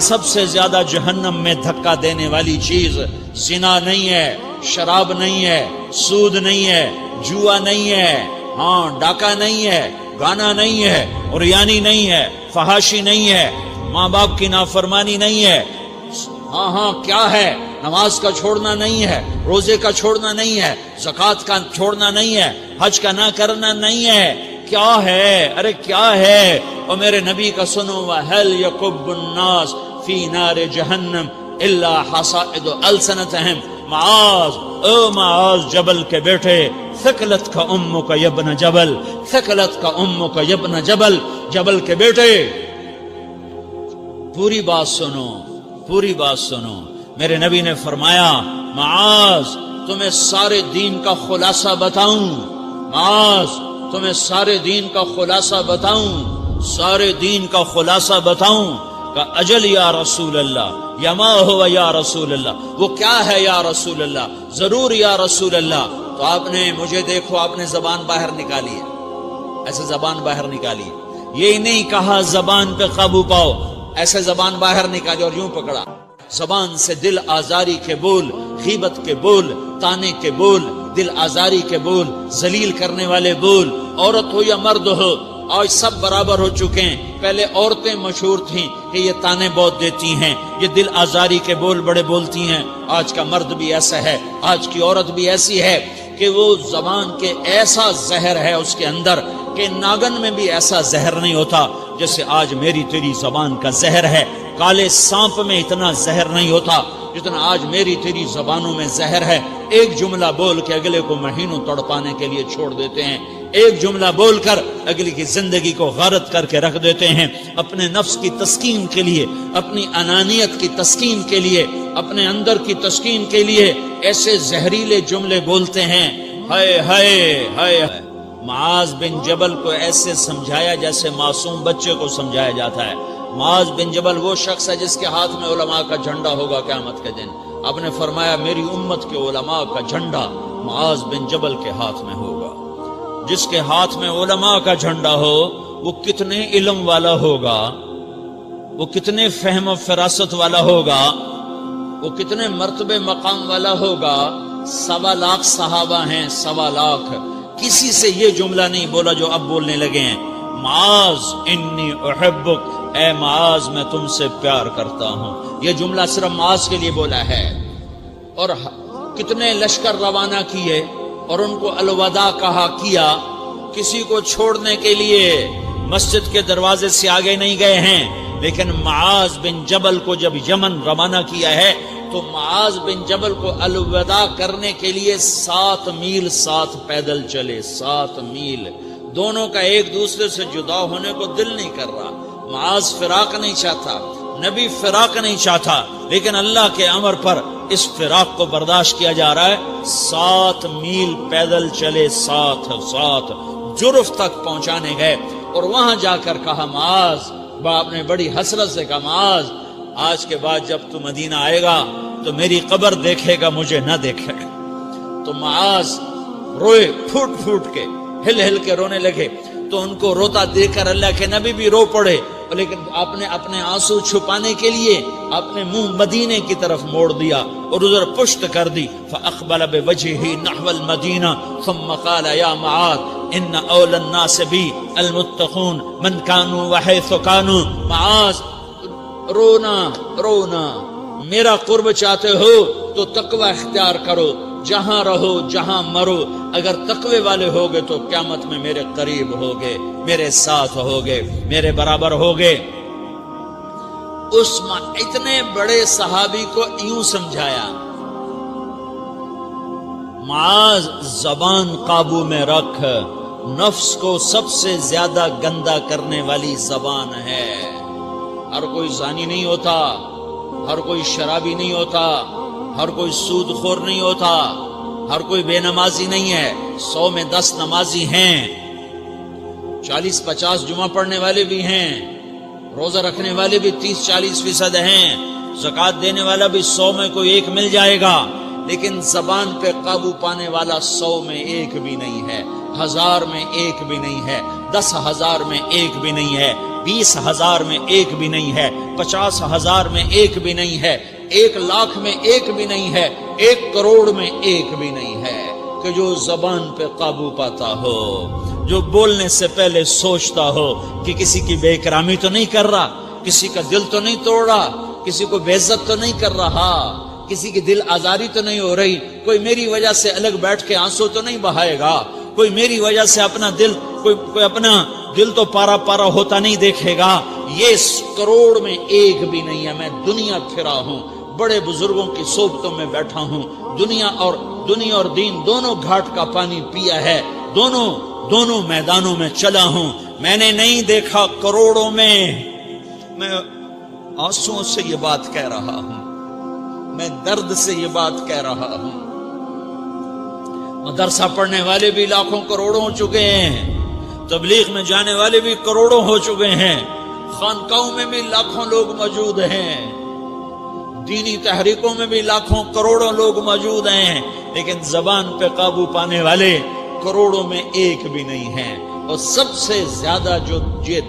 سب سے زیادہ جہنم میں دھکا دینے والی چیز زنا نہیں ہے، شراب نہیں ہے، سود نہیں ہے، جوا نہیں ہے، ہاں ڈاکہ نہیں ہے، گانا نہیں ہے، عریانی نہیں ہے، فحاشی نہیں ہے، ماں باپ کی نافرمانی نہیں ہے، ہاں کیا ہے، نماز کا چھوڑنا نہیں ہے، روزے کا چھوڑنا نہیں ہے، زکوٰۃ کا چھوڑنا نہیں ہے، حج کا نہ کرنا نہیں ہے، کیا ہے؟ ارے کیا ہے؟ اور میرے نبی کا سنو، وَهَلْ يَكُبُّ النَّاسِ فِي نَارِ جَهَنَّمَ إِلَّا حَصَائِدُ أَلْسِنَتِهِمْ معاذ، او معاذ جبل کے بیٹے، ثقلت کا امک یبن جبل، ثقلت کا امک یبن جبل، جبل کے بیٹے پوری بات سنو، پوری بات سنو۔ میرے نبی نے فرمایا، معاذ تمہیں سارے دین کا خلاصہ بتاؤں، معاذ تمہیں سارے دین کا خلاصہ بتاؤں، سارے دین کا خلاصہ بتاؤں؟ کہ اجل یا رسول اللہ، یا ما ہوا یا رسول اللہ، وہ کیا ہے یا رسول اللہ؟ ضرور یا رسول اللہ۔ تو آپ نے مجھے دیکھو، آپ نے زبان باہر نکالی ہے، ایسے زبان باہر نکالی، یہ نہیں کہا زبان پہ قابو پاؤ، ایسے زبان باہر نکالی اور یوں پکڑا۔ زبان سے دل آزاری کے بول، غیبت کے بول، تانے کے بول، دل آزاری کے بول، ذلیل کرنے والے بول، عورت ہو یا مرد ہو، آج سب برابر ہو چکے ہیں۔ پہلے عورتیں مشہور تھیں کہ یہ تانے بہت دیتی ہیں، یہ دل آزاری کے بول بڑے بولتی ہیں۔ آج کا مرد بھی ایسا ہے، آج کی عورت بھی ایسی ہے کہ وہ زبان کے ایسا زہر ہے اس کے اندر کہ ناگن میں بھی ایسا زہر نہیں ہوتا جیسے آج میری تیری زبان کا زہر ہے۔ کالے سانپ میں اتنا زہر نہیں ہوتا جتنا آج میری تیری زبانوں میں زہر ہے۔ ایک جملہ بول کے اگلے کو مہینوں تڑپانے کے لیے چھوڑ دیتے ہیں، ایک جملہ بول کر اگلی کی زندگی کو غارت کر کے رکھ دیتے ہیں، اپنے نفس کی تسکین کے لیے، اپنی انانیت کی تسکین کے لیے، اپنے اندر کی تسکین کے لیے ایسے زہریلے جملے بولتے ہیں۔ ہائے ہائے ہائے۔ معاذ بن جبل کو ایسے سمجھایا جیسے معصوم بچے کو سمجھایا جاتا ہے۔ معاذ بن جبل وہ شخص ہے جس کے ہاتھ میں علماء کا جھنڈا ہوگا قیامت کے دن۔ آپ نے فرمایا میری امت کے علماء کا جھنڈا معاذ بن جبل کے ہاتھ میں ہوگا۔ جس کے ہاتھ میں علماء کا جھنڈا ہو وہ کتنے علم والا ہوگا، وہ کتنے فہم و فراست والا ہوگا، وہ کتنے مرتبے مقام والا ہوگا۔ 1.25 لاکھ صحابہ ہیں، 1.25 لاکھ، کسی سے یہ جملہ نہیں بولا جو اب بولنے لگے ہیں۔ معاذ انی احبک، اے معاذ میں تم سے پیار کرتا ہوں، یہ جملہ صرف معاذ کے لیے بولا ہے۔ اور کتنے لشکر روانہ کیے اور ان کو الوداع کیا، کسی کو چھوڑنے کے لیے مسجد کے دروازے سے آگے نہیں گئے ہیں، لیکن معاذ بن جبل کو جب یمن روانہ کیا ہے تو معاذ بن جبل کو الوداع کرنے کے لیے 7 میل ساتھ پیدل چلے، 7 میل۔ دونوں کا ایک دوسرے سے جدا ہونے کو دل نہیں کر رہا، معاذ فراق نہیں چاہتا، نبی فراق نہیں چاہتا، لیکن اللہ کے امر پر اس فراق کو برداشت کیا جا رہا ہے۔ 7 میل پیدل چلے، 7 جرف تک پہنچانے گئے اور وہاں جا کر کہا معاذ، باپ نے بڑی حسرت سے کہا معاذ آج کے بعد جب تو مدینہ آئے گا تو میری قبر دیکھے گا، مجھے نہ دیکھے گا۔ تو معاذ روئے، پھوٹ پھوٹ کے، ہل ہل کے رونے لگے۔ تو ان کو روتا دیکھ کر اللہ کے نبی بھی رو پڑے، لیکن آپ نے اپنے آنسو چھپانے کے لیے اپنے منہ مدینے کی طرف موڑ دیا اور ادھر پشت کر دی۔ فاقبل بوجهه نحو المدینہ ثم قال یا معاذ ان اول الناس بی المتقون من كانوا وحيث كانوا۔ معاذ رونا، میرا قرب چاہتے ہو تو تقوی اختیار کرو، جہاں رہو جہاں مرو، اگر تقوی والے ہوگے تو قیامت میں میرے قریب ہوگے، میرے ساتھ ہوگے، میرے برابر ہوگے۔ اس اتنے بڑے صحابی کو یوں سمجھایا، معاذ زبان قابو میں رکھ، نفس کو سب سے زیادہ گندا کرنے والی زبان ہے۔ ہر کوئی زانی نہیں ہوتا، ہر کوئی شرابی نہیں ہوتا، ہر کوئی سود خور نہیں ہوتا، ہر کوئی بے نمازی نہیں ہے۔ 100 میں 10 نمازی ہیں، 40-50 جمعہ پڑھنے والے بھی ہیں، روزہ رکھنے والے بھی 30-40% ہیں، زکوٰۃ دینے والا بھی 100 میں کوئی ایک مل جائے گا، لیکن زبان پہ قابو پانے والا 100 میں ایک بھی نہیں ہے، 1000 میں ایک بھی نہیں ہے، 10,000 میں ایک بھی نہیں ہے۔ 20,000 میں ایک بھی نہیں ہے، 50,000 میں ایک بھی نہیں ہے، 1,00,000 میں ایک بھی نہیں ہے، 1 کروڑ میں ایک بھی نہیں ہے کہ جو زبان پہ قابو پاتا ہو، جو بولنے سے پہلے سوچتا ہو کہ کسی کی بے اکرامی تو نہیں کر رہا، کسی کا دل تو نہیں توڑ رہا، کسی کو بے عزت تو نہیں کر رہا، کسی کی دل آزاری تو نہیں ہو رہی، کوئی میری وجہ سے الگ بیٹھ کے آنسو تو نہیں بہائے گا، کوئی میری وجہ سے اپنا دل کوئی اپنا دل تو پارا پارا ہوتا نہیں دیکھے گا۔ یہ 1 کروڑ میں ایک بھی نہیں ہے۔ میں دنیا پھرا ہوں، بڑے بزرگوں کی صحبتوں میں بیٹھا ہوں، دنیا اور دین دونوں گھاٹ کا پانی پیا ہے، دونوں میدانوں میں چلا ہوں، میں نے نہیں دیکھا کروڑوں میں۔ میں آنسوؤں سے یہ بات کہہ رہا ہوں، میں درد سے یہ بات کہہ رہا ہوں۔ مدرسہ پڑھنے والے بھی لاکھوں کروڑوں ہو چکے ہیں، تبلیغ میں جانے والے بھی کروڑوں ہو چکے ہیں، خانقاہوں میں بھی لاکھوں لوگ موجود ہیں، دینی تحریکوں میں بھی لاکھوں کروڑوں لوگ موجود ہیں، لیکن زبان پہ قابو پانے والے کروڑوں میں ایک بھی نہیں ہیں۔ اور سب سے زیادہ جو یہ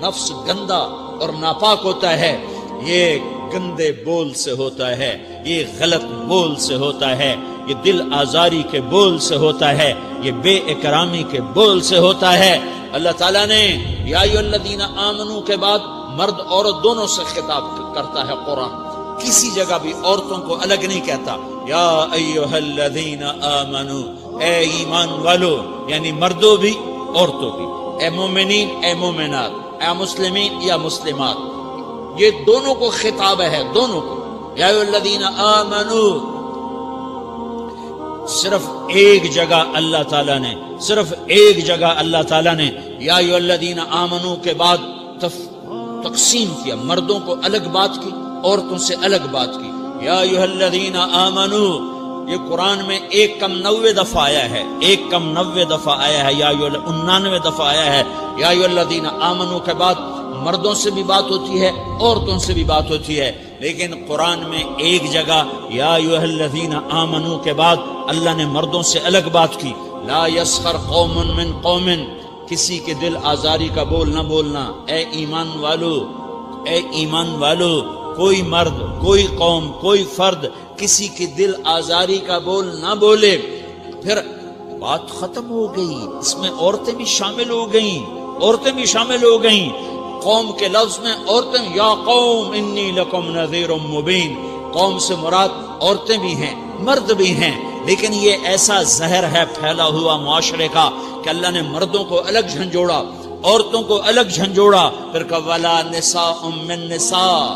نفس گندا اور ناپاک ہوتا ہے، یہ گندے بول سے ہوتا ہے، یہ غلط بول سے ہوتا ہے، یہ دل آزاری کے بول سے ہوتا ہے، یہ بے اکرامی کے بول سے ہوتا ہے۔ اللہ تعالیٰ نے یا ایھا الذین آمنو کے بعد مرد عورت دونوں سے خطاب کرتا ہے قرآن، کسی جگہ بھی عورتوں کو الگ نہیں کہتا۔ یا ایھا الذین آمنو، اے ایمان والو، یعنی مردوں بھی عورتوں بھی، اے مومنین اے مومنات، اے مسلمین یا مسلمات، یہ دونوں کو خطاب ہے، دونوں کو۔ یا ایھا الذین آمنو، صرف ایک جگہ اللہ تعالیٰ نے یا ایھا الذین آمنو کے بعد تقسیم کیا، مردوں کو الگ بات کی، عورتوں سے الگ بات کی۔ یا ایھا الذین آمنو، یہ قرآن میں 199 دفعہ آیا ہے، 199 دفعہ آیا ہے، یا 99 دفعہ آیا ہے۔ یا ایھا الذین آمنو کے بعد مردوں سے بھی بات ہوتی ہے، عورتوں سے بھی بات ہوتی ہے، لیکن قرآن میں ایک جگہ یا ایھا الذین آمنو کے بعد اللہ نے مردوں سے الگ بات کی۔ لا یسخر قوم من قوم، کسی کے دل آزاری کا بول نہ بولنا۔ اے ایمان والو، کوئی مرد، کوئی قوم، کوئی فرد کسی کی دل آزاری کا بول نہ بولے۔ پھر بات ختم ہو گئی، اس میں عورتیں بھی شامل ہو گئیں، قوم کے لفظ میں عورتیں، یا قوم انی لکم نذیر مبین، قوم سے مراد عورتیں بھی ہیں، مرد بھی ہیں، لیکن یہ ایسا زہر ہے پھیلا ہوا معاشرے کا کہ اللہ نے مردوں کو الگ جھنجھوڑا، عورتوں کو الگ جھنجھوڑا، پھر کہا ولا نساء من نساء،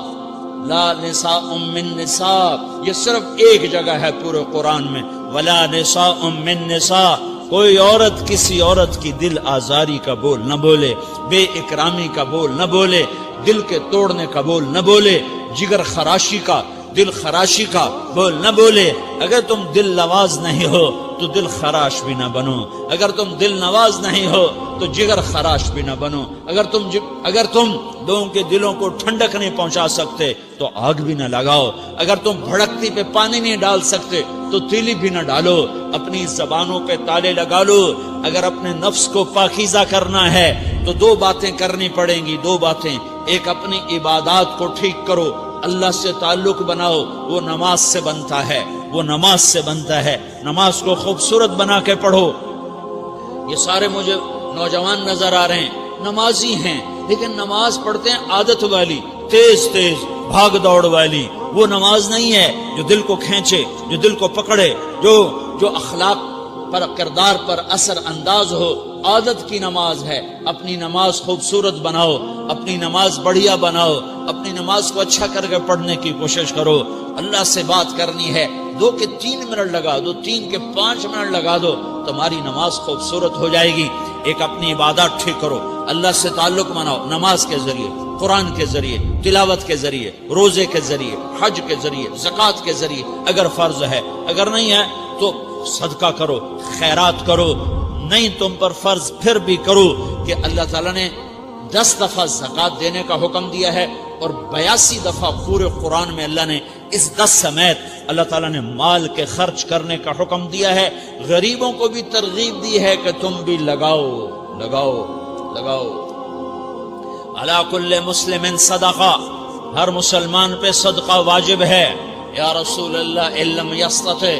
لا نساء من نساء، یہ صرف ایک جگہ ہے پورے قرآن میں، ولا نساء من نساء، کوئی عورت کسی عورت کی دل آزاری کا بول نہ بولے، بے اکرامی کا بول نہ بولے، دل کے توڑنے کا بول نہ بولے، جگر خراشی کا، دل خراشی کا بول نہ بولے۔ اگر تم دل نواز نہیں ہو تو دل خراش بھی نہ بنو، اگر تم دل نواز نہیں ہو تو جگر خراش بھی نہ بنو، اگر تم لوگوں کے دلوں کو ٹھنڈک نہیں پہنچا سکتے تو آگ بھی نہ لگاؤ، اگر تم بھڑکتی پہ پانی نہیں ڈال سکتے تو تیلی بھی نہ ڈالو، اپنی زبانوں پہ تالے لگا لو۔ اگر اپنے نفس کو پاکیزہ کرنا ہے تو 2 باتیں کرنی پڑیں گی، 2 باتیں، ایک اپنی عبادات کو ٹھیک کرو، اللہ سے تعلق بناؤ، وہ نماز سے بنتا ہے، نماز کو خوبصورت بنا کے پڑھو۔ یہ سارے مجھے نوجوان نظر آ رہے ہیں، نمازی ہیں، لیکن نماز پڑھتے ہیں عادت والی، تیز بھاگ دوڑ والی، وہ نماز نہیں ہے جو دل کو کھینچے، جو دل کو پکڑے، جو اخلاق پر، کردار پر اثر انداز ہو۔ عادت کی نماز ہے۔ اپنی نماز خوبصورت بناؤ، اپنی نماز بڑھیا بناؤ، اپنی نماز کو اچھا کر کے پڑھنے کی کوشش کرو۔ اللہ سے بات کرنی ہے، 2 کے 3 منٹ لگا دو، 3 کے 5 منٹ لگا دو، تمہاری نماز خوبصورت ہو جائے گی۔ ایک اپنی عبادات ٹھیک کرو، اللہ سے تعلق بناؤ، نماز کے ذریعے، قرآن کے ذریعے، تلاوت کے ذریعے، روزے کے ذریعے، حج کے ذریعے، زکوٰۃ کے ذریعے، اگر فرض ہے، اگر نہیں ہے تو صدقہ کرو، خیرات کرو، نہیں تم پر فرض پھر بھی کرو کہ اللہ تعالیٰ نے 10 دفعہ زکوٰۃ دینے کا حکم دیا ہے اور 82 دفعہ پورے قرآن میں اللہ نے اس 10 سمیت اللہ تعالیٰ نے مال کے خرچ کرنے کا حکم دیا ہے۔ غریبوں کو بھی ترغیب دی ہے کہ تم بھی لگاؤ۔ علی کل مسلم صدقہ، ہر مسلمان پہ صدقہ واجب ہے۔ یا رسول اللہ ان لم یستطع،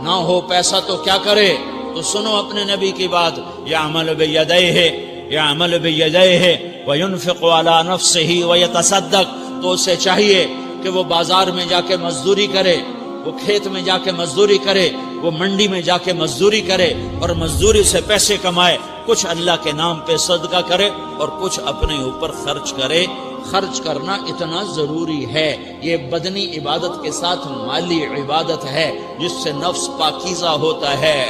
نہ ہو پیسہ تو کیا کرے؟ تو سنو اپنے نبی کی بات، یعمل بیدیہ، یعمل بیدیہ وینفق علی نفسہ ویتصدق، تو اسے چاہیے کہ وہ بازار میں جا کے مزدوری کرے، وہ کھیت میں جا کے مزدوری کرے، وہ منڈی میں جا کے مزدوری کرے اور مزدوری سے پیسے کمائے، کچھ اللہ کے نام پہ صدقہ کرے اور کچھ اپنے اوپر خرچ کرے۔ خرچ کرنا اتنا ضروری ہے، یہ بدنی عبادت کے ساتھ مالی عبادت ہے جس سے نفس پاکیزہ ہوتا ہے۔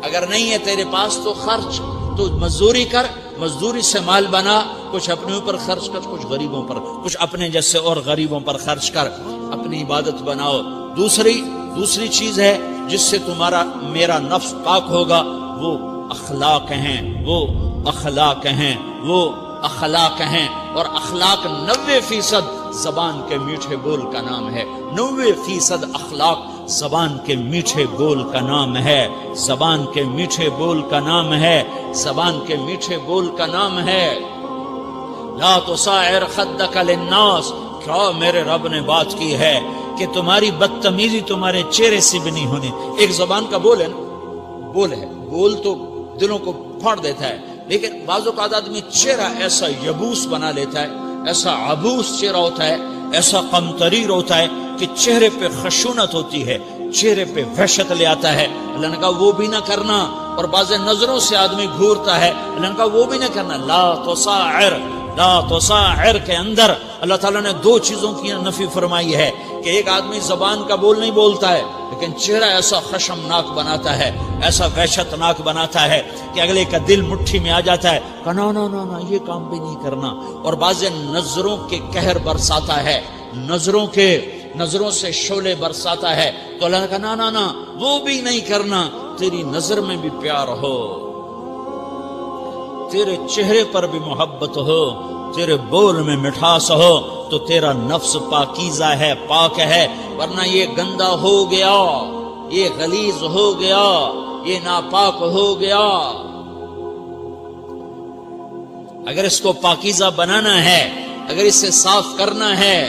اگر نہیں ہے تیرے پاس تو خرچ، تو مزدوری کر، مزدوری سے مال بنا، کچھ اپنے اوپر خرچ کر، کچھ غریبوں پر، کچھ اپنے جیسے اور غریبوں پر خرچ کر، اپنی عبادت بناؤ۔ دوسری چیز ہے جس سے تمہارا میرا نفس پاک ہوگا، وہ اخلاق ہیں، وہ اخلاق ہیں، وہ اخلاق ہیں۔ اور اخلاق 90% زبان کے میٹھے بول کا نام ہے، 90% اخلاق زبان کے میٹھے بول کا نام ہے، زبان کے میٹھے بول کا نام ہے، زبان کے میٹھے بول کا نام ہے۔ لا تصاعر خدک للناس، کیا میرے رب نے بات کی ہے کہ تمہاری بدتمیزی تمہارے چہرے سے بھی نہیں ہونی۔ ایک زبان کا بول ہے نا، بول ہے، بول تو دلوں کو پھاڑ دیتا ہے، لیکن بعض اوقات آدمی چہرہ ایسا یبوس بنا لیتا ہے، ایسا عبوس چہرہ ہوتا ہے، ایسا قمطریر ہوتا ہے کہ چہرے پہ خشونت ہوتی ہے، چہرے پہ وحشت لے آتا ہے۔ اللہ نے کہا وہ بھی نہ کرنا، اور بعض نظروں سے آدمی گھورتا ہے، اللہ نے کہا وہ بھی نہ کرنا۔ لا تصاعر، لا تصاعر کے اندر اللہ تعالیٰ نے دو چیزوں کی نفی فرمائی ہے کہ ایک آدمی زبان کا بول نہیں بولتا ہے لیکن چہرہ ایسا خشمناک بناتا ہے، ایسا وحشتناک بناتا ہے کہ اگلے کا دل مٹھی میں آ جاتا ہے کہ نا نا نا نا یہ کام بھی نہیں کرنا۔ اور بعض نظروں کے قہر برساتا ہے، نظروں سے شعلے برساتا ہے، تو اللہ نے کہا نا نا نا وہ بھی نہیں کرنا۔ تیری نظر میں بھی پیار ہو، تیرے چہرے پر بھی محبت ہو، تیرے بول میں مٹھاس ہو، تو تیرا نفس پاکیزہ ہے، پاک ہے۔ ورنہ یہ گندا ہو گیا، یہ غلیظ ہو گیا، یہ ناپاک ہو گیا۔ اگر اس کو پاکیزہ بنانا ہے، اگر اسے صاف کرنا ہے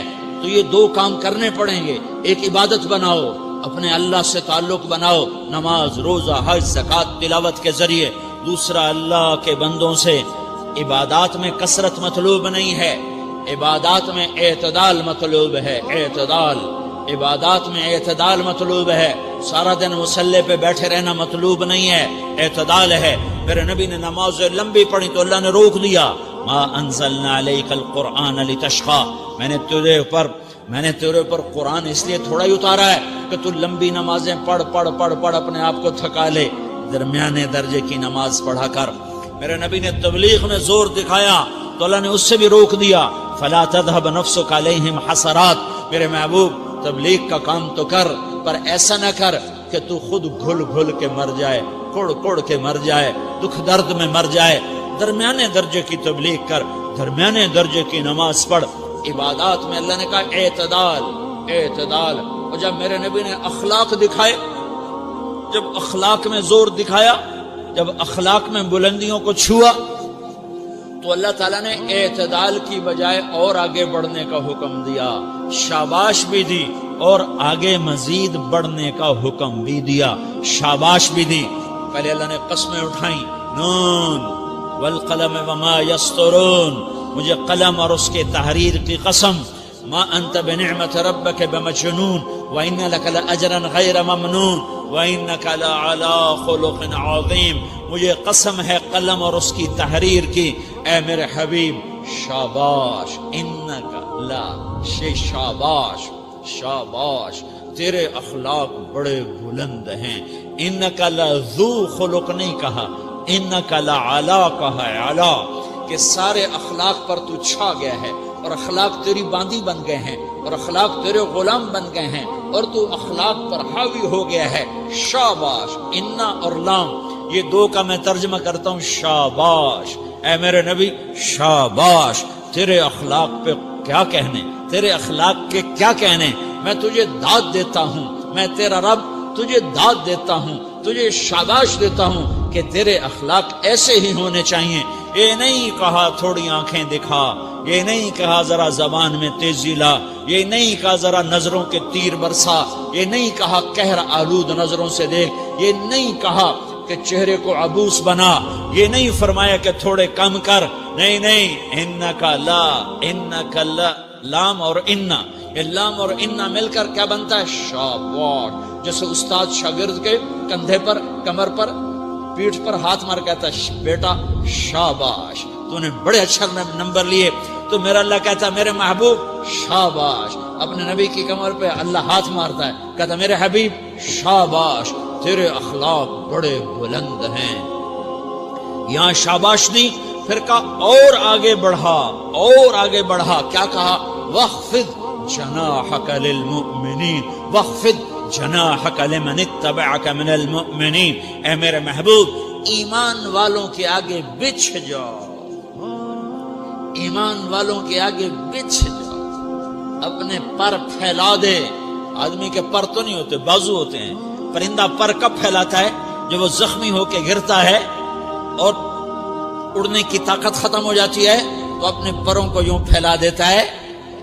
تو یہ دو کام کرنے پڑیں گے۔ ایک عبادت بناؤ، اپنے اللہ سے تعلق بناؤ، نماز، روزہ، حج، زکوٰۃ، تلاوت کے ذریعے۔ دوسرا، اللہ کے بندوں سے عبادات میں کثرت مطلوب نہیں ہے، عبادات میں اعتدال مطلوب ہے، اعتدال، عبادات میں اعتدال مطلوب ہے۔ سارا دن مصلی پہ بیٹھے رہنا مطلوب نہیں ہے، اعتدال ہے۔ میرے نبی نے نماز لمبی پڑھی تو اللہ نے روک دیا، ما انزلنا علیک القرآن لتشقی، میں نے تیرے اوپر قرآن اس لیے تھوڑا ہی اتارا ہے کہ تو لمبی نمازیں پڑھ اپنے آپ کو تھکا لے، درمیانے درجے کی نماز پڑھا کر۔ میرے نبی نے تبلیغ میں زور دکھایا تو اللہ نے اس سے بھی روک دیا، فلا تذهب نفسك علیہم حسرات، میرے محبوب تبلیغ کا کام تو کر، پر ایسا نہ کر کہ تو خود گھل کے مر جائے، کڑ کے مر جائے، دکھ درد میں مر جائے۔ درمیانے درجے کی تبلیغ کر، درمیانے درجے کی نماز پڑھ۔ عبادات میں اللہ نے کہا اعتدال، اعتدال۔ اور جب میرے نبی نے اخلاق دکھائے، جب اخلاق میں زور دکھایا، جب اخلاق میں بلندیوں کو چھوا، تو اللہ تعالیٰ نے اعتدال کی بجائے اور آگے بڑھنے کا حکم دیا، شاباش بھی دی اور آگے مزید بڑھنے کا حکم بھی دیا، شاباش بھی دی۔ پہلے اللہ نے قسمیں اٹھائیں، نون والقلم وما یسطرون، مجھے قلم اور اس کے تحریر کی قسم، ما انت بنعمت ربک بمجنون وان لک لاجرا غیر ممنون وانک لعلی خلق عظیم، مجھے قسم ہے قلم اور اس کی تحریر کی، اے میرے حبیب شاباش، انک لا شاباش، شاباش، تیرے اخلاق بڑے بلند ہیں۔ انک لذو خلق نہیں کہا، انک لعلی کہا ہے، علی، کہ سارے اخلاق پر تو چھا گیا ہے اور اخلاق تیری باندی بن گئے ہیں اور اخلاق تیرے غلام بن گئے ہیں اور تو اخلاق پر حاوی ہو گیا ہے۔ شاباش، انا اور لام، یہ دو کا میں ترجمہ کرتا ہوں، شاباش، اے میرے نبی شاباش، تیرے اخلاق پہ کیا کہنے، تیرے اخلاق کے کیا کہنے، میں تجھے داد دیتا ہوں، میں تیرا رب تجھے داد دیتا ہوں، تجھے شاباش دیتا ہوں کہ تیرے اخلاق ایسے ہی ہونے چاہیے. یہ نہیں کہا تھوڑی آنکھیں دکھا، یہ نہیں کہا ذرا زبان میں تیزی لا، یہ نہیں کہا ذرا نظروں کے تیر برسا، یہ نہیں کہا قہر آلود نظروں سے دیکھ، یہ نہیں کہا کہ چہرے کو عبوس بنا، یہ نہیں فرمایا کہ تھوڑے کم کر. نہیں، انکا لا، انکا لا، لام اور انا، یہ لام اور انا مل کر کیا بنتا ہے؟ شاباش. جیسے استاد شاگرد کے کندھے پر، کمر پر، پیٹھ پر ہاتھ مار کہتا ہے بیٹا شاباش تو نے بڑے اچھا نمبر لیے. تو میرا اللہ کہتا ہے میرے محبوب شاباش. اپنے نبی کی کمر پہ اللہ ہاتھ مارتا ہے، کہتا ہے میرے حبیب شاباش، تیرے اخلاق بڑے بلند ہیں. یہاں شاباش دی، پھر کہا اور آگے بڑھا، اور آگے بڑھا. کیا کہا؟ وَخْفِضْ جَنَاحَكَ لِلْمُؤْمِنِينَ وَخْفِضْ جناحک لمن اتبعک من المؤمنین. اے میرے محبوب ایمان والوں کے آگے بچھ جاؤ، ایمان والوں کے آگے بچھ جاؤ، اپنے پر پھیلا دے. آدمی کے پر تو نہیں ہوتے، بازو ہوتے ہیں. پرندہ پر کب پھیلاتا ہے؟ جب وہ زخمی ہو کے گرتا ہے اور اڑنے کی طاقت ختم ہو جاتی ہے تو اپنے پروں کو یوں پھیلا دیتا ہے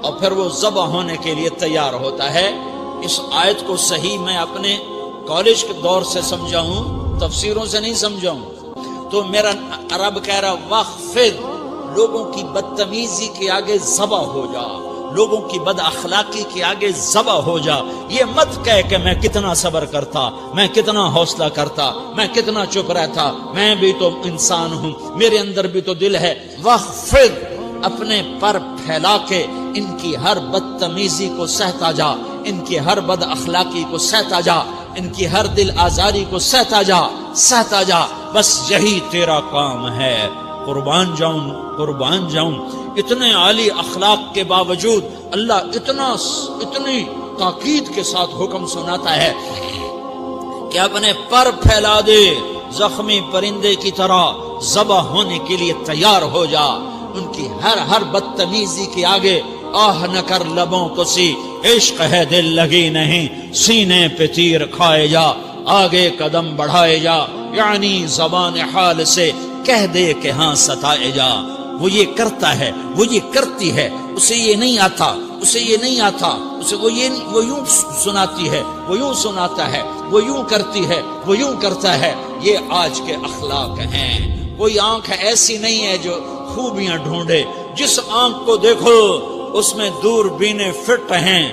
اور پھر وہ ذبح ہونے کے لیے تیار ہوتا ہے. اس آیت کو صحیح میں اپنے کالج کے دور سے سمجھا ہوں، تفسیروں سے نہیں سمجھا ہوں. تو میرا عرب کہہ رہا وَخْفِضْ، لوگوں کی بدتمیزی کے آگے ذبح ہو جا، لوگوں کی بد اخلاقی کے آگے ذبح ہو جا. یہ مت کہہ کہ میں کتنا صبر کرتا، میں کتنا حوصلہ کرتا، میں کتنا چپ رہتا، میں بھی تو انسان ہوں، میرے اندر بھی تو دل ہے. وَخْفِضْ، اپنے پر پھیلا کے ان کی ہر بدتمیزی کو سہتا جا، ان کی ہر بد اخلاقی کو سہتا جا، ان کی ہر دل آزاری کو سہتا جا، سہتا جا. بس یہی تیرا کام ہے. قربان جاؤں. اتنے عالی اخلاق کے باوجود اللہ اتنی تاکید کے ساتھ حکم سناتا ہے کہ اپنے پر پھیلا دے، زخمی پرندے کی طرح ذبح ہونے کے لیے تیار ہو جا. ان کی ہر بدتمیزی کے آگے آہ نہ کر لبوں کو سی، عشق ہے دل لگی نہیں، سینے پہ تیر کھائے جا، آگے قدم بڑھائے جا. یعنی زبان حال سے کہہ دے کہ ہاں ستائے جا. وہ یہ کرتا ہے، وہ یہ کرتی ہے، اسے یہ نہیں آتا، اسے یہ نہیں آتا، اسے وہ یوں سناتی ہے، وہ یوں سناتا ہے، وہ یوں کرتی ہے، وہ یوں کرتا ہے. یہ آج کے اخلاق ہیں. کوئی آنکھ ایسی نہیں ہے جو خوبیاں ڈھونڈے. جس آنکھ کو دیکھو اس میں دوربینیں فٹ ہیں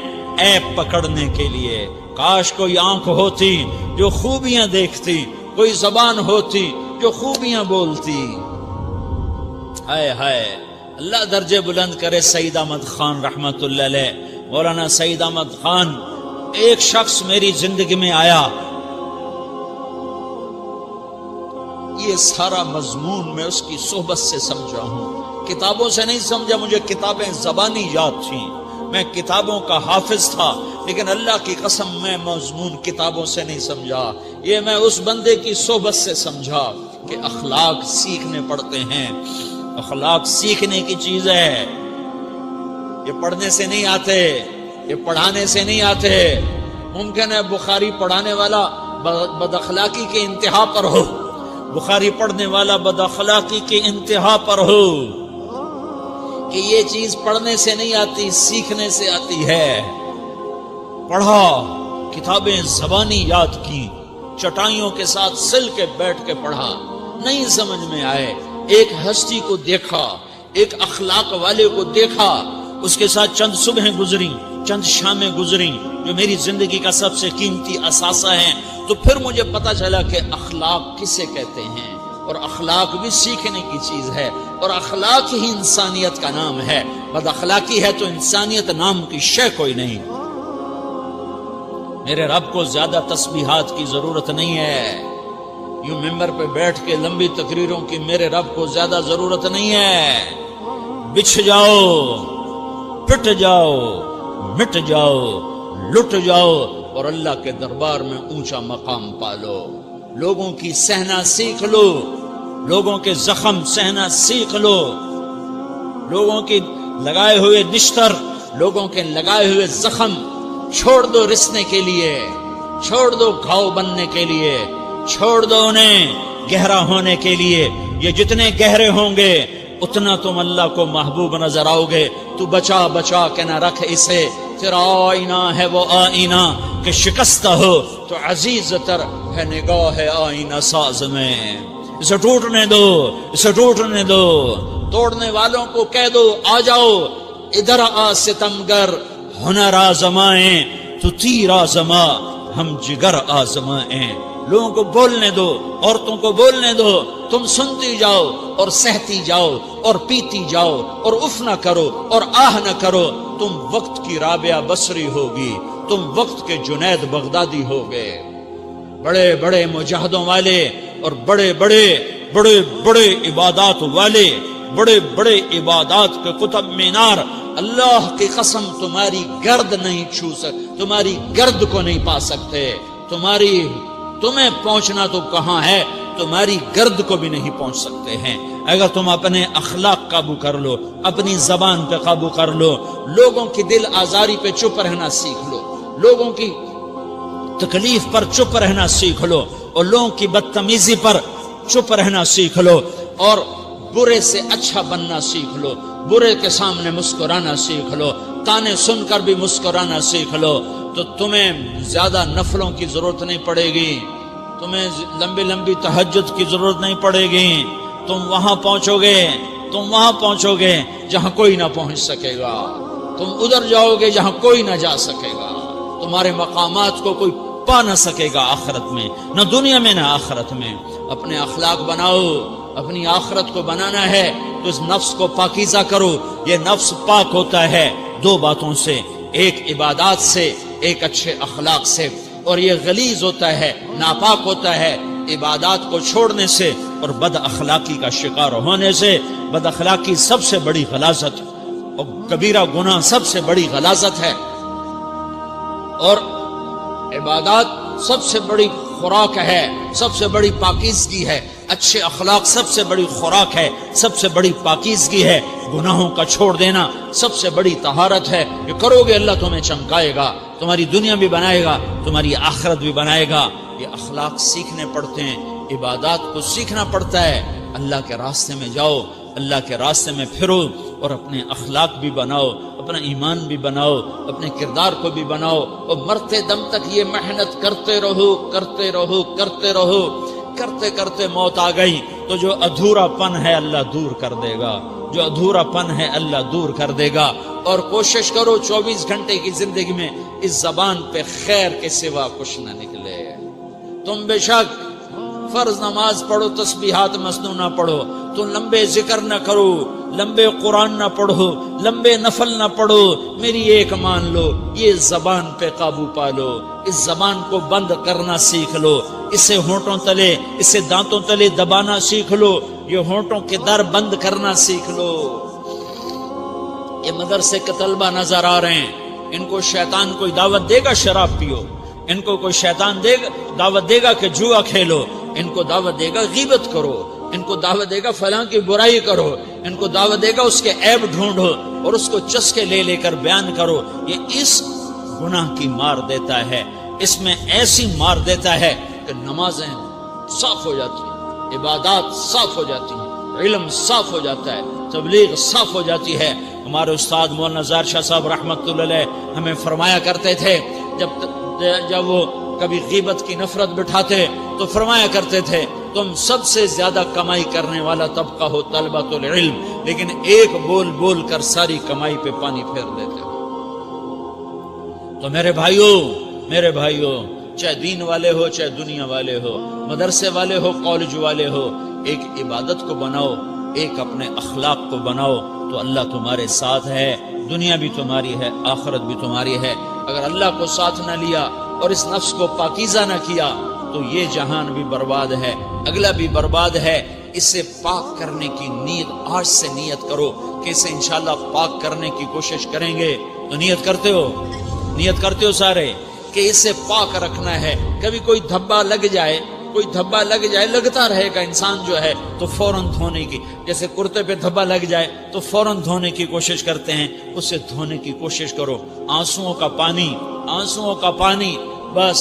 عیب پکڑنے کے لیے. کاش کوئی آنکھ ہوتی جو خوبیاں دیکھتی، کوئی زبان ہوتی جو خوبیاں بولتی. ہائے ہائے، اللہ درجے بلند کرے سعید احمد خان رحمت اللہ علیہ. مولانا سعید احمد خان، ایک شخص میری زندگی میں آیا، یہ سارا مضمون میں اس کی صحبت سے سمجھا ہوں، کتابوں سے نہیں سمجھا. مجھے کتابیں زبانی یاد تھیں، میں کتابوں کا حافظ تھا، لیکن اللہ کی قسم میں مضمون کتابوں سے نہیں سمجھا. یہ میں اس بندے کی صحبت سے سمجھا کہ اخلاق سیکھنے پڑتے ہیں. اخلاق سیکھنے کی چیز ہے، یہ پڑھنے سے نہیں آتے، یہ پڑھانے سے نہیں آتے. ممکن ہے بخاری پڑھانے والا بد اخلاقی کے انتہا پر ہو، بخاری پڑھنے والا بد اخلاقی کے انتہا پر ہو، کہ یہ چیز پڑھنے سے نہیں آتی، سیکھنے سے آتی ہے. پڑھا، کتابیں زبانی یاد کی، چٹائیوں کے ساتھ سل کے بیٹھ کے پڑھا. نہیں سمجھ میں آئے، ایک ہستی کو دیکھا، ایک اخلاق والے کو دیکھا، اس کے ساتھ چند صبحیں گزری، چند شامیں گزری جو میری زندگی کا سب سے قیمتی اثاثہ ہیں. تو پھر مجھے پتا چلا کہ اخلاق کسے کہتے ہیں، اور اخلاق بھی سیکھنے کی چیز ہے، اور اخلاق ہی انسانیت کا نام ہے. بد اخلاقی ہے تو انسانیت نام کی شے کوئی نہیں. میرے رب کو زیادہ تسبیحات کی ضرورت نہیں ہے، یوں ممبر پہ بیٹھ کے لمبی تقریروں کی میرے رب کو زیادہ ضرورت نہیں ہے. بچھ جاؤ، پٹ جاؤ، مٹ جاؤ، لٹ جاؤ، اور اللہ کے دربار میں اونچا مقام پالو. لوگوں کی سہنا سیکھ لو، لوگوں کے زخم سہنا سیکھ لو، لوگوں کی لگائے ہوئے نشتر، لوگوں کے لگائے ہوئے زخم چھوڑ دو رسنے کے لیے، چھوڑ دو گھاؤ بننے کے لیے، چھوڑ دو انہیں گہرا ہونے کے لیے، یہ جتنے گہرے ہوں گے اتنا تم اللہ کو محبوب نظر آؤ گے۔ تو بچا بچا کے نہ رکھ اسے، تیرا آئینہ ہے وہ آئینہ کہ شکستہ ہو تو عزیز تر ہے نگاہ آئینہ ساز میں۔ اسے ٹوٹنے دو، اسے ٹوٹنے دو، توڑنے والوں کو کہہ دو آ جاؤ ادھر آ ستمگر، ہنر آزمائیں تو تیر آزما، ہم جگر آزمائیں۔ لوگوں کو بولنے دو، عورتوں کو بولنے دو، تم سنتی جاؤ اور سہتی جاؤ اور پیتی جاؤ اور اف نہ کرو اور آہ نہ کرو۔ تم وقت کی رابعہ بصری ہوگی، تم وقت کے جنید بغدادی ہوگے۔ بڑے بڑے مجاہدوں والے اور بڑے بڑے بڑے بڑے عبادات والے، بڑے بڑے عبادات کے قطب مینار، اللہ کی قسم تمہاری گرد نہیں چھو سکتے، تمہاری گرد کو نہیں پا سکتے۔ تمہیں پہنچنا تو کہاں ہے، تمہاری گرد کو بھی نہیں پہنچ سکتے ہیں۔ اگر تم اپنے اخلاق قابو کر لو، اپنی زبان پہ قابو کر لو، لوگوں کی دل آزاری پہ چپ رہنا سیکھ لو، لوگوں کی تکلیف پر چپ رہنا سیکھ لو، اور لوگوں کی بدتمیزی پر چپ رہنا سیکھ لو، اور برے سے اچھا بننا سیکھ لو، برے کے سامنے مسکرانا سیکھ لو، تانے سن کر بھی مسکرانا سیکھ لو، تو تمہیں زیادہ نفلوں کی ضرورت نہیں پڑے گی، تمہیں لمبی لمبی تہجد کی ضرورت نہیں پڑے گی۔ تم وہاں پہنچو گے جہاں کوئی نہ پہنچ سکے گا، تم ادھر جاؤ گے جہاں کوئی نہ جا سکے گا، تمہارے مقامات کو کوئی پا نہ سکے گا آخرت میں، نہ دنیا میں نہ آخرت میں۔ اپنے اخلاق بناؤ، اپنی آخرت کو بنانا ہے تو اس نفس کو پاکیزہ کرو۔ یہ نفس پاک ہوتا ہے دو باتوں سے، ایک عبادات سے، ایک اچھے اخلاق سے، اور یہ غلیظ ہوتا ہے، ناپاک ہوتا ہے عبادات کو چھوڑنے سے اور بد اخلاقی کا شکار ہونے سے۔ بد اخلاقی سب سے بڑی غلاظت اور کبیرہ گناہ سب سے بڑی غلاظت ہے، اور عبادات سب سے بڑی خوراک ہے، سب سے بڑی پاکیزگی ہے، اچھے اخلاق سب سے بڑی خوراک ہے، سب سے بڑی پاکیزگی ہے، گناہوں کا چھوڑ دینا سب سے بڑی طہارت ہے۔ یہ کرو گے اللہ تمہیں چمکائے گا، تمہاری دنیا بھی بنائے گا، تمہاری آخرت بھی بنائے گا۔ یہ اخلاق سیکھنے پڑتے ہیں، عبادات کو سیکھنا پڑتا ہے۔ اللہ کے راستے میں جاؤ، اللہ کے راستے میں پھرو، اور اپنے اخلاق بھی بناؤ، اپنا ایمان بھی بناؤ، اپنے کردار کو بھی بناؤ، اور مرتے دم تک یہ محنت کرتے رہو کرتے رہو کرتے رہو۔ کرتے کرتے موت آ گئی تو جو ادھورا پن ہے اللہ دور کر دے گا، جو ادھورا پن ہے اللہ دور کر دے گا۔ اور کوشش کرو 24 گھنٹے کی زندگی میں اس زبان پہ خیر کے سوا کچھ نہ نکلے۔ تم بے شک فرض نماز پڑھو، تسبیحات مسنون نہ پڑھو، تو لمبے ذکر نہ کرو، لمبے قرآن نہ پڑھو، لمبے نفل نہ پڑھو، میری ایک مان لو، یہ زبان پہ قابو پا لو، اس زبان کو بند کرنا سیکھ لو، اسے ہونٹوں تلے، اسے دانتوں تلے دبانا سیکھ لو، یہ ہونٹوں کے در بند کرنا سیکھ لو۔ یہ مدرسے کے طلبہ نظر آ رہے ہیں، ان کو شیطان کوئی دعوت دے گا شراب پیو، ان کو کوئی شیطان دعوت دے گا کہ جوا کھیلو، ان کو دعوت دے گا غیبت کرو، ان کو دعوت دے گا فلاں کی برائی کرو، ان کو دعوت دے گا اس کے عیب ڈھونڈو اور اس کو چسکے لے لے کر بیان کرو۔ یہ اس گناہ کی مار دیتا ہے، اس میں ایسی مار دیتا ہے کہ نمازیں صاف ہو جاتی ہیں، عبادات صاف ہو جاتی ہیں، علم صاف ہو جاتا ہے، تبلیغ صاف ہو جاتی ہے۔ ہمارے استاد مولانا ظاہر شاہ صاحب رحمۃ اللہ علیہ ہمیں فرمایا کرتے تھے، جب وہ کبھی غیبت کی نفرت بٹھاتے تو فرمایا کرتے تھے تم سب سے زیادہ کمائی کرنے والا طبقہ ہو طلبۃ العلم، لیکن ایک بول بول کر ساری کمائی پہ پانی پھیر دیتے ہو۔ تو میرے بھائیوں چاہے دین والے ہو، چاہے دنیا والے ہو، مدرسے والے ہو، کالج والے ہو، ایک عبادت کو بناؤ، ایک اپنے اخلاق کو بناؤ، تو اللہ تمہارے ساتھ ہے، دنیا بھی تمہاری ہے، آخرت بھی تمہاری ہے۔ اگر اللہ کو ساتھ نہ لیا اور اس نفس کو پاکیزہ نہ کیا تو یہ جہان بھی برباد ہے، اگلا بھی برباد ہے۔ اسے پاک کرنے کی نیت آج سے نیت کرو کہ اسے انشاءاللہ پاک کرنے کی کوشش کریں گے۔ تو نیت کرتے ہو سارے کہ اسے پاک رکھنا ہے۔ کبھی کوئی دھبا لگ جائے، لگتا رہے گا انسان جو ہے تو فوراً دھونے کی، جیسے کرتے پہ دھبا لگ جائے تو فوراً دھونے کی کوشش کرتے ہیں، اسے دھونے کی کوشش کرو۔ آنسوؤں کا پانی بس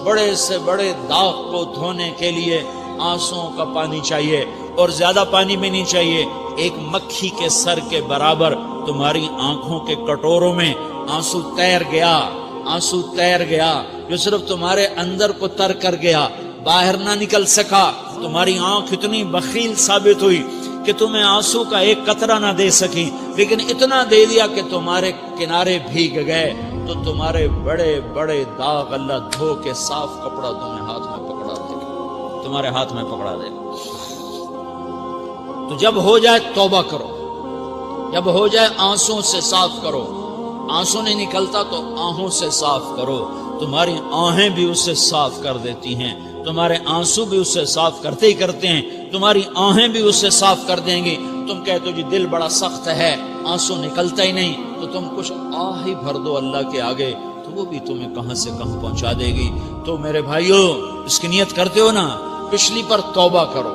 بڑے سے بڑے داغ کو دھونے کے لیے آنسوؤں کا پانی چاہیے، اور زیادہ پانی بھی نہیں چاہیے۔ ایک مکھی کے سر کے برابر تمہاری آنکھوں کے کٹوروں میں آنسو تیر گیا، آنسو تیر گیا، جو صرف تمہارے اندر کو تر کر گیا، باہر نہ نکل سکا۔ تمہاری آنکھ اتنی بخیل ثابت ہوئی کہ تمہیں آنسو کا ایک قطرہ نہ دے سکی، لیکن اتنا دے دیا کہ تمہارے کنارے بھیگ گئے۔ تو تمہارے بڑے بڑے داغ اللہ دھو کے صاف کپڑا تمہیں ہاتھ میں پکڑا دے گا، تمہارے ہاتھ میں پکڑا دے گا۔ تو جب ہو جائے توبہ کرو، جب ہو جائے آنسوں سے صاف کرو۔ آنسو نہیں نکلتا تو آہوں سے صاف کرو، تمہاری آہیں بھی اسے صاف کر دیتی ہیں، تمہارے آنسو بھی اسے صاف کرتے ہی کرتے ہیں، تمہاری آہیں بھی اسے صاف کر دیں گی۔ تم کہتے ہو جی دل بڑا سخت ہے، آنسو نکلتا ہی نہیں، تو تم کچھ آہ ہی بھر دو اللہ کے آگے، تو وہ بھی تمہیں کہاں سے کہاں پہنچا دے گی۔ تو میرے بھائیو، اس کی نیت کرتے ہو نا، پچھلی پر توبہ کرو۔